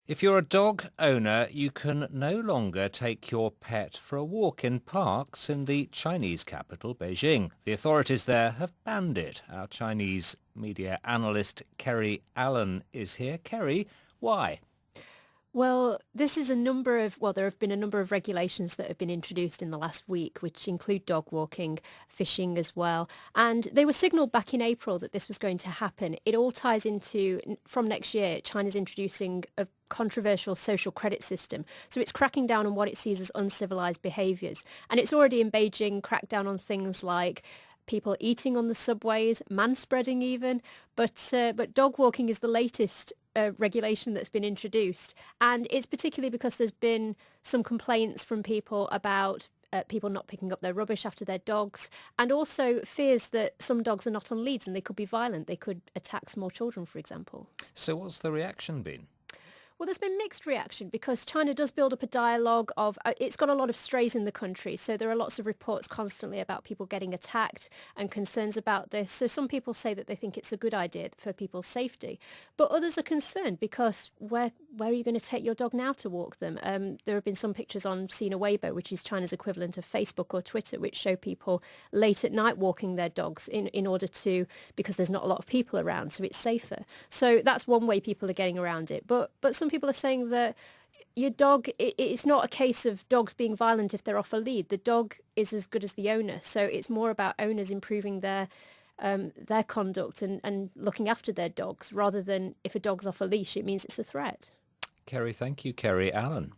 If you're a dog owner, you can no longer take your pet for a walk in parks in the Chinese capital, Beijing. The authorities there have banned it. Our Chinese media analyst Kerry Allen is here. Kerry, why? Well, there have been a number of regulations that have been introduced in the last week, which include dog walking, fishing as well. And they were signalled back in April that this was going to happen. It all ties into, from next year, China's introducing a controversial social credit system. So it's cracking down on what it sees as uncivilized behaviours. And it's already in Beijing cracked down on things like people eating on the subways, manspreading even. But dog walking is the latest regulation that's been introduced. And it's particularly because there's been some complaints from people about people not picking up their rubbish after their dogs, and also fears that some dogs are not on leads and they could be violent. They could attack small children, for example. So what's the reaction been? Well, there's been mixed reaction because China does build up a dialogue of, it's got a lot of strays in the country. So there are lots of reports constantly about people getting attacked and concerns about this. So some people say that they think it's a good idea for people's safety. But others are concerned because where are you going to take your dog now to walk them? There have been some pictures on Sina Weibo, which is China's equivalent of Facebook or Twitter, which show people late at night walking their dogs in order to, because there's not a lot of people around, so it's safer. So that's one way people are getting around it. But some people are saying that your dog, it's not a case of dogs being violent if they're off a lead. The dog is as good as the owner. So it's more about owners improving their conduct and looking after their dogs rather than if a dog's off a leash, it means it's a threat. Kerry, thank you. Kerry Allen.